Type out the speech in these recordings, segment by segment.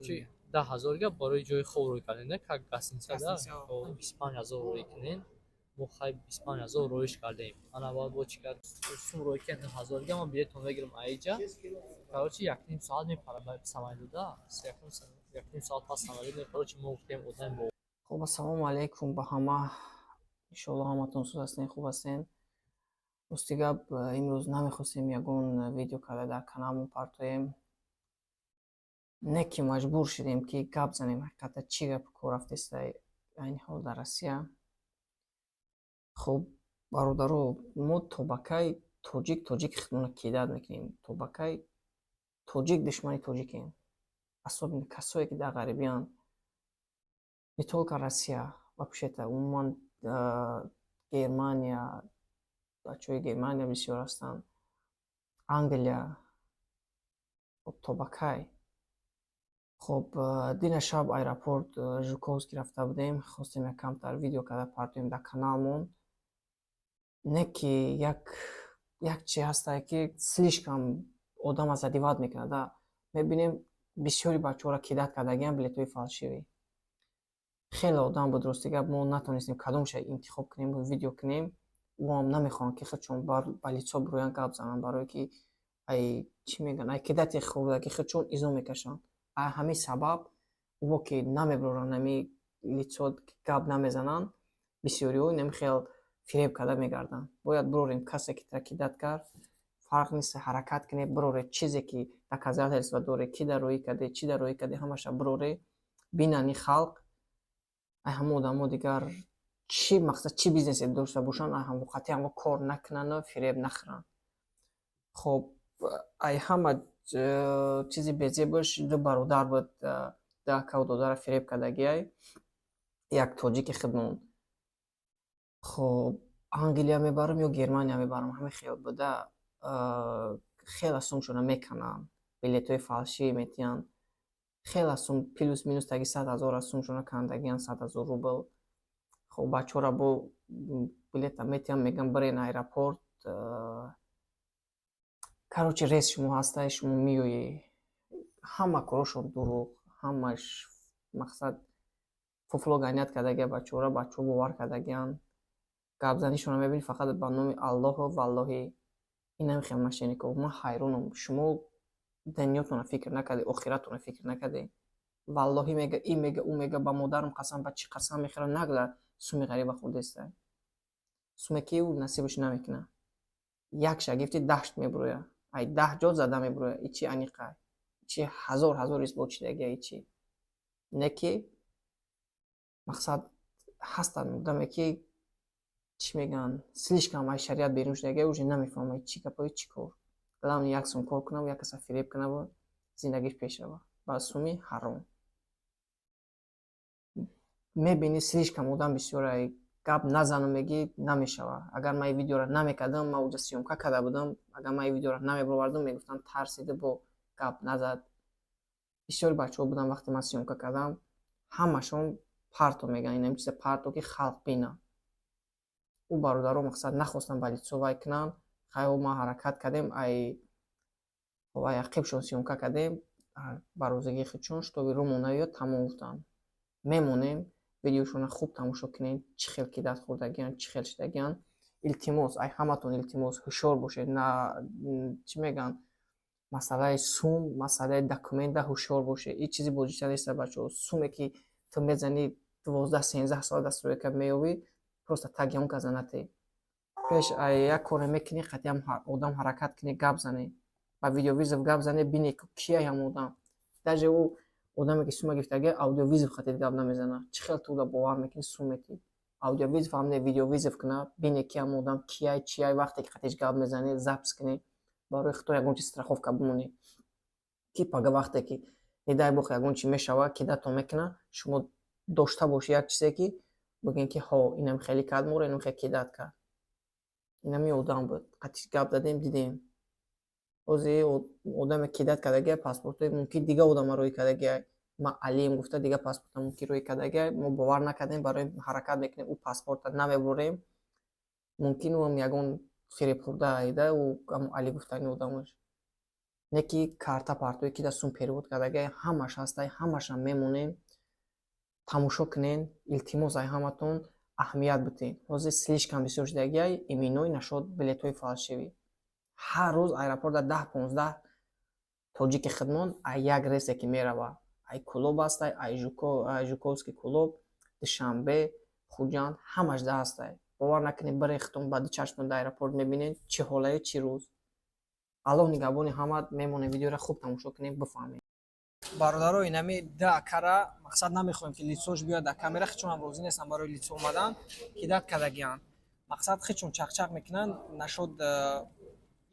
Чи 10,000 барои ҷои хоб рӯй кардем, не как гостиницада 25,000 рӯй кунем. Мо хай 25,000 рӯиш кардем. Ана баъд бо чӣ кард? Сум рӯй кардем 10,000 ма билетон мегирем аиҷа. Короче 1,5 соат мепарам ба самолюда. 1,5 соат пас самолют короче мо гуфтем одам бо. Хуб, ассалому алайкум ба ҳама. Иншоалло ҳаматон суд ҳастен, хуб ҳастен. рости гап имрӯз намехостем ягон видео карда дар каналмон партоем. Не ки маҷбур шудем ки гап занем ҳақиқата чӣ гап кор рафтеста айни ҳол дар Россия. Хуб бародаро, мо то ба кай тоҷик худмона кидат мекунем, то ба кай тоҷик душмани тоҷикем. асоби касое ки дар ғарибиянд не только Россия, вообще-то умуман Германия, бачаҳои Германия бисёр ҳастанд, Англия. хуб то ба кай? хуб дина шаб аэропорт Жуковский рафта будем, хостем якамтар видео карда партоем дар каналмон. Не ки як чи ҳастае ки слишком одама задиват мекунад. Да мебинем бисёри бачаҳоро кидат кардагиам билетҳои фалшивӣ. хеле одам буд, рости гап мо натонистем кадомша интихоб кунем видео кунем. Уам намехоҳам ки худшон ба лицо бироян гап занам, барое ки ай чӣ мегӯянд, ай кидати хурдаки худшон изо мекашанд. ай ҳамин сабаб во ки намебироранд ами лицо гап намезананд, бисёриҳо нами хел фиреб карда мегарданд. Бояд бирорем касе ки тра кидат кард, фарқ нест ҳаракат кунед, бироред чизе ки доказательство доред, ки дар роӣ каде, чӣ дар роӣ каде, ҳамаша бироред бинани халқ. ай ҳама одамо дигар чӣ мақсад, чӣ бизнесе дошта бошанд, ай ҳамо қатъи ҳамо кор накунанд, фиреб нахӯранд. хуб ай ҳама чизи безебаш ду бародар буд, ду акаунт додара фиреб кардагиай, як тоҷики хидмон. хуб Англия мебарам ё Германия мебарам, ҳамин хел буда. хела сумшона мекананд, билетҳои фалшивӣ метиҳанд. хела сум плюс минус таги 100,000 сумшона кандагиан, 100,000 рубл. хуб бачаҳора бо билета метиҳанд, мегӯям бирен аэропорт. короче рейс шумо ҳастай, шумо меёӣ. ҳама корошон дурӯғ, ҳамаш мақсад фуфлоганият кардагия бачаҳора, бачаҳо бовар кардагианд. гапзанишона мебинӣ фақат ба номи аллоҳу валлоҳи. инами хел мошенников. ман ҳайронам, шумо дунётона фикр накарде, охиратона фикр накарде. валлоҳи мега, ин мега, ӯ мега, ба модарам қасам, ба чӣ қасам мехӯрад, нагӯяд суми ғариба хӯрдеста. суме ки ӯ насибаш намекунад. як шагифти 10 мебироя, ай 10 ҷо зада мебироя. ичи аниқай, ичи ҳазор исбот шудагия, ичи не ки мақсад ҳастанд одаме ки чӣ мегӯянд, слишком ай шариат берун шудагия, уже намефаҳмад чӣ гапо, чӣ кор. главное як сум кор кунав, як каса фиреб кунав, зиндагиш пеш рава ба суми ҳаром. мебини слишком одам бисёр ай гап назану меги намешава. агар ман ин видеоро намекардам, ман оҷа сёмка карда будам, агар ман ин видеоро намебаровардам, мегуфтанд тарсида бо гап назад. бисёри бачаҳо буданд вақте ман сёмка кардам, ҳамашон парто мегӯянд, инам чиза парто ки халқ бинад. ӯ бародаро мақсад нахостанд ба лицо вай кунанд. хайо ма ҳаракат кардем, ай ақибшон сёмка кардем, ба розигии худшон штоби румонаё тамом гуфтанд. мемонем видеошона хуб тамошо кунед, чӣ хел кидат хӯрдагиянд, чӣ хел шудагиянд. илтимос, ай ҳаматон илтимос ҳушёр бошед. на чӣ мегӯянд, масъалаи сум, масъалаи документа ҳушёр бошед. ин чизи бозита неста бачаҳо. суме ки ту мезанӣ 12-13 соат дастройка меёвӣ, просто тагёнка занате. пеш ай як коре мекунӣ, қатъи одам ҳаракат кунӣ, гап занӣ, ба видеовизов гап занӣ, бинӣ ки ай ҳам одам. даже ӯ одаме ки сума гирифтагия аудиовизов хатед гап намезанад. чӣ хел ту бовар мекунӣ сум метӣ. аудиовизов ҳам не, видеовизов кунад, бинӣ ки ҳам одам ки ай чӣ ай, вақте ки хатеш гап мезанӣ, запис кунӣ, барои худто ягон чи страховка бимонӣ. ки пага вақте ки не дай бог ягон чи мешава, кидатон мекунад, шумо дошта бошед як чизе ки бигӯед ки ҳо инам хеле кард моро, инам хел кидат кард. инами одам буд. қатъи гап дадем, дидем. ҳозир одаме кидат кардагия паспортои мумкин дига одама рӯй кардагия. ман алием гуфта дига паспорта мумкин рӯй кардагия. мо бовар накардем, барои ҳаракат мекунем, ӯ паспорта намебурем. мумкин ӯ ҳам ягон фиреб хӯрда айда, ӯ ҳам али гуфтани одамаш. не ки карта партое ки да сум перевод кардаги ҳамаш ҳастай, ҳамаша мемонем, тамошо кунен, илтимос ай ҳаматон аҳамият битен. Ҳозир слишкам бисёр шудагиай иминой нашод билетҳои фалшивӣ. Ҳар рӯз аэропорта 10-15 тоҷики хидмон ай як рейсе ки мерава. Ай клуб ҳастай, ай Жуковский клуб, Душанбе, Хуҷанд ҳамаш да ҳастай. бовар накунед бирехтон баъди чашмон да аэропорт мебинед чӣ ҳолае чӣ рӯз. аллоҳ нигаҳбони ҳамат. Мемонем видеоро хуб тамошо кунед бифаҳмед. бародаро инами дакара мақсад намехоҳем ки лицош биёд дар камера хичонам розӣ нестам барои лицо омадан кидат кадагиан. мақсад хичон чақчақ мекунанд нашуд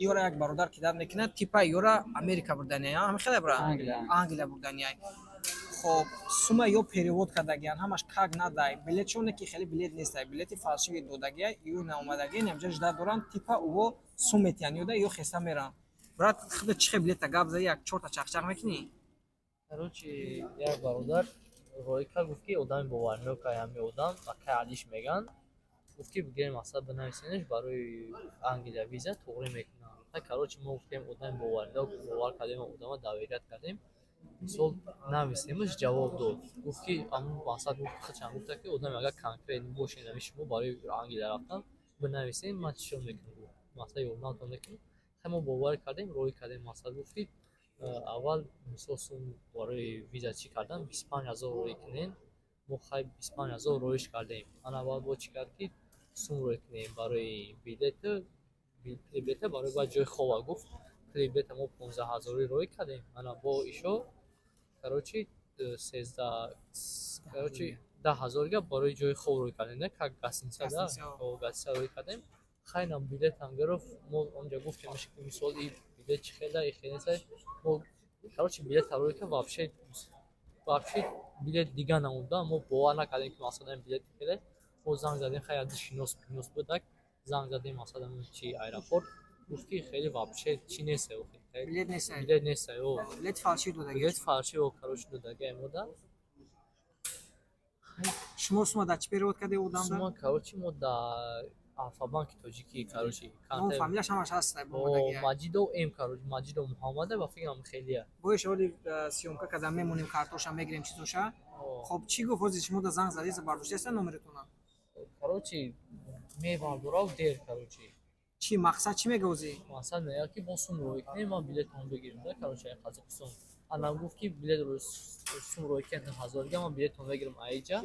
ёра як бародар кидат мекунад типа ёра Америка бурданияй ҳамихеле бра Англия бурданияй. хоб сума ё перевод кардагиан ҳамаш как надай билетшоне ки хеле билет нестай билети фалшиви додагия ё наомадагия инамҷа жда доранд типа уво сум метиҳанд ёда ё хеста меранд. брат худа чӣ хел билета гап зади як чорта чақчақ мекунӣ. Короче, як бародар ройка гуфт ки одами боварнокай ҳами одам ва кай алиш меган гуфт ки бигирем мақсад бинависенеш барои Англия виза туғри мекунам. Короче мо гуфтем одами боварнок бовар кардем одама давирият кардем мисол нависемаш ҷавоб дод гуфт ки амн мақсад хачан гуфта ки одами агар конкрет боше нами шумо барои Англия рафтан бинависем ман чишон мекунам мақсад ёрдамтон мекунам. мо бовар кардем рой кардем мақсад гуфт ки аввал мисол сум барои виза чӣ кардам 25 000 рой кунем мо хай 25 000 ройш кардем ана баъд бо чӣ кард ки сум рой кунем барои билета барои ба ҷои хова гуфт билета мо 15 000 рой кардем ана бо ишо короче 10 000 га барои ҷои хов рой кардем не как гостиница да гостиница рой кардем хайнам билетам гирифт мо онҷа гуфтем мисол и билет чӣ хел да и хел неста мо короче билет рой кард вообще билет дига намонда мо бовар накардем ки масалан билет хеле мо занг задем хай аз шинос будак занг задем масалан чи аэропорт гуфт ки хеле вообще чи неста билет неста билет фалшив додагия билет фалшив короче додагия мода шумо сума да чӣ перевод кардаи одам сума короче мо да Альфа-банки тоҷики короче он фамилияш ҳамаш ҳастай бомадагия Маҷидов эм короче Маҷидов Муҳаммаде ва фикрам хелия боиш ҳоли сёмка карда мемонем картоша мегирем чизоша. хоб чӣ гуфт ҳозир шумо да занг задед бардоштаеста номеретона короче мебардорав дер короче чӣ мақсад чӣ мега ҳозир мақсад мега ки бо сум рой кунем ман билетам бигирем да короче Қазоқистон анам гуфт ки билет сум рой кунем 1000 га ман билетам бигирем аиҷа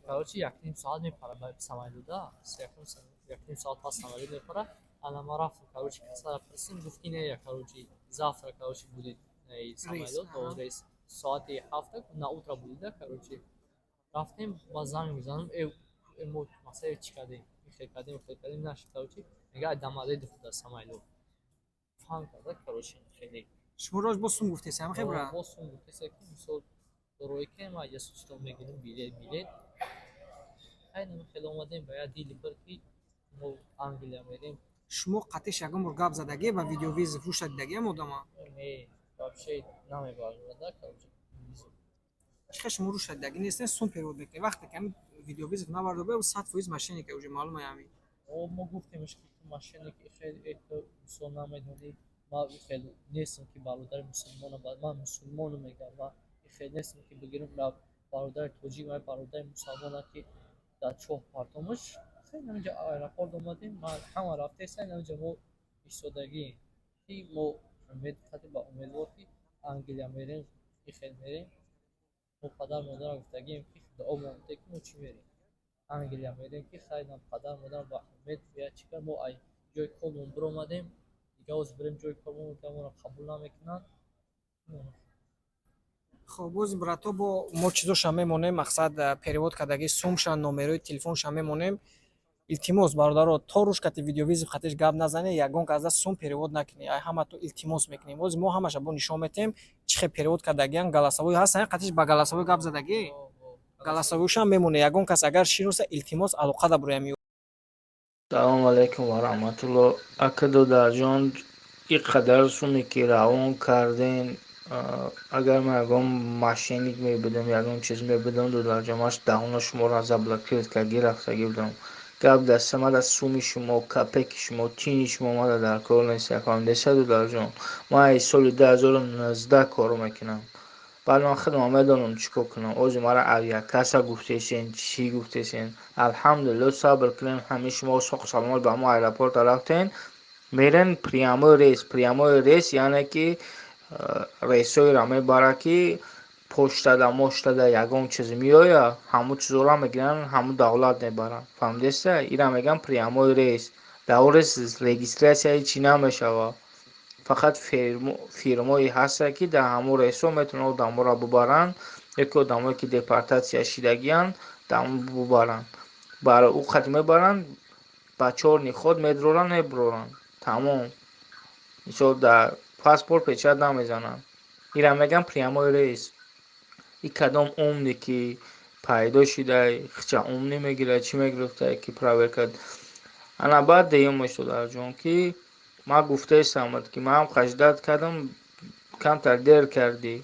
короче 1.5 соат мепара ба самолёта 1.5 соат пас самолёт мепара ана ман рафтам короче касара пурсидем гуфт ки не короче завтра короче будет самолёт рейс соати 7 на утро будет да короче рафтем ба занг мезанам мо масъала чӣ кардем кардем наш короче мега дамаде худа самолёт фаҳм карда короче хеле шумо рош бо сум гуфтеса ҳам хебра бо сум гуфтеса ки мисол рой ки ма я сустом мегирем билет хайна хеле омадем ба я дили пар ки мо Англия мерем шумо қатиш ягон бор гап задагӣ ба видеовиз фурӯш дидагиам одама не вообще намебардода короче чӣ хел шумо рӯш дидагӣ нестен сум перевод мекунед вақте ки ҳамин видеовиз навардоба 100% мошенника уже маълума ҳамин мо гуфтемш ки ту мошенники хеле мисол намедонӣ ма хеле нестам ки бародари мусулмона ман мусулмону мегам ва хеле нестам ки бигирам бародари тоҷик ва бародари мусулмона ки дар чоҳ партомаш хеле наминҷа аэропорт омадем ҳама рафтеса наминҷа мо истодагием ки мо ба умедвор ки Англия мерем ки хел мерем мо падар модар гуфтагием ки дуо монда ки мо чӣ мерем Англия мерем ки хайна падар модар ба умед я чикар мо ай ҷои кормон биромадем дига оз бирем ҷои кормон моро қабул намекунанд. хоб боз брато бо мо чизоша мемонем мақсад перевод кардаги сумша номерои телефонша мемонем илтимос бародаро то рӯшкати видеовизи хатиш гап назане ягон казда сум перевод накунӣ ай ҳамато илтимос мекунем боз мо ҳамаша бо нишон метем чӣ хел перевод кардагиан галасовой ҳастан хатиш ба галасовой гап задагӣ галасовойшам мемоне ягон кас агар шиноса илтимос алоқа да буроям салому алайкум ва раҳматуллоҳ. ака додарҷон иқадар суме ки равон карден агар ман ягон мошенник мебудам ягон чиз мебудам додарҷон маш даҳона шуморо заблокировать кард гирифтагӣ будам гап дастамад аз суми шумо, капеки шумо, тини шумо мада дар кор нест. Фаҳмидаша додарҷон, ман аз соли 2019 кор мекунам. بعد من خودم بدانم چیکار کنم. اوج مرا авиакасса گفتشین چی گفتشین. الحمدلله صبر کنین. همه شما سوق سلامت به ما аэропорт رفتین. میرن прямой рейс یعنی که рейсои ра мебара ки почтада моштада ягон чиз меоя, ҳаму чизора мегиран, ҳаму давлат мебаранд. фаҳмидеста? ира меган прямой рейс. давре регистратсияи чӣ намешавад. фақат фирмое ҳаста ки дар ҳамон рейсҳо метавонанд одаморо бубаранд, яке одамое ки депортатсия шидагиянд бубаранд. барои ӯ қад мебаранд, ба 4 ниход медоранд, мебуроранд. тамом. мисол дар паспорт печат намезананд. ира меган прямой рейс. и кадом умне ки пайдо шуда, хича умни мегирад, чӣ мегирифта ки проверка. ана баъд деюмаш додарҷон ки ман гуфтаистам ки ман қаждат кардам, камтар дер кардӣ.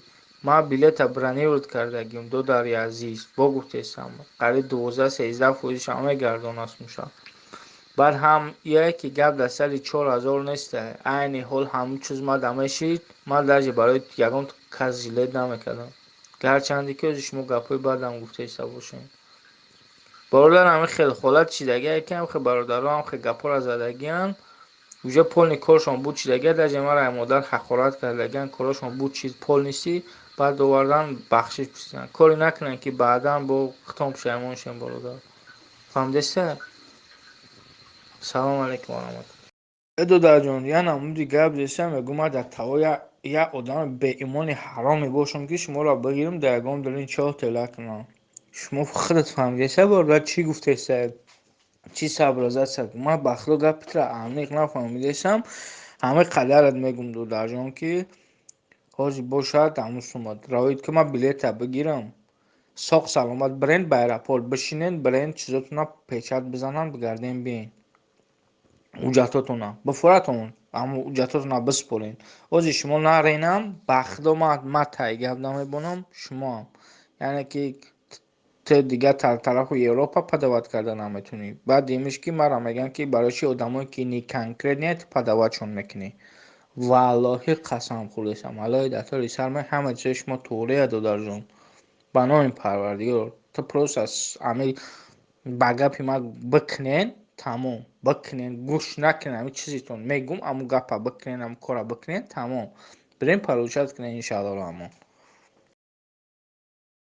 ман билета бронировать кардагим, додари азиз. бо гуфтаистам қариб 12-13% мегардонад муша. баъд ҳам ие ки гап дар сари 4000 неста. айни ҳол ҳаму чиз мада мешид. ман даже барои ягон кас жилет намекардам. гарчанде ки ӯзи шумо гапои баъдам гуфтаиста бошем. бародар ҳамин хел холат чидагия ки ҳам хел бародаро ҳам хел гапора задагиян. уже полни коршон буд чидагия, даже мара модар ҳақорат кардагиян, корашон буд чиз пол нисти. баъд овардан бахшиш пурсидан. коре накунанд ки баъдан бо хитом пушаймон шем бародар. фаҳмидаста? салому алайкум ва раҳматуллоҳ. додарҷон, яна муди гап деста мегӯм ман дар тавои як одами беимони ҳаром мебошам ки шуморо бигирам дар ягон дилин чоҳ тела кунам. шумо худат фаҳмидаста бародар чӣ гуфтаистед? чӣ сабразатсия? ман ба худо гапитро амиқ нафаҳмидастам. ҳамин қадарат мегӯм додарҷон ки ҳозир бошад ҳамус омад. равед ки ман билета бигирам. соқ саломат бирен ба аэропорт бишинен, бирен чизотона печат бизананд, бигарден биен. ҳуҷҷатотона бифоратон, аммо ҳуҷҷатотона биспорен. ҳозир шумо наренам, ба худо ман тай гап намебонам, шумоам. яъне ки ты дига тарафи Европа подавать карда наметунӣ. баъд демиш ки мара меган ки барои чӣ одамое ки не конкретният подаватшон мекунӣ. валлоҳи қасам хӯрдастам. аллои датори сармай ҳама чизи шумо туғрия додарҷон. ба номи парвардигор ты просто ҳамин ба гапи ман бикунен. тамом. бикунен, гӯш накунен. ҳамин чизитон мегӯм, ҳамун гапа бикунен, ҳамун кора бикунен. тамом. бирем парӯшат кунем иншаллоҳ раҳмон.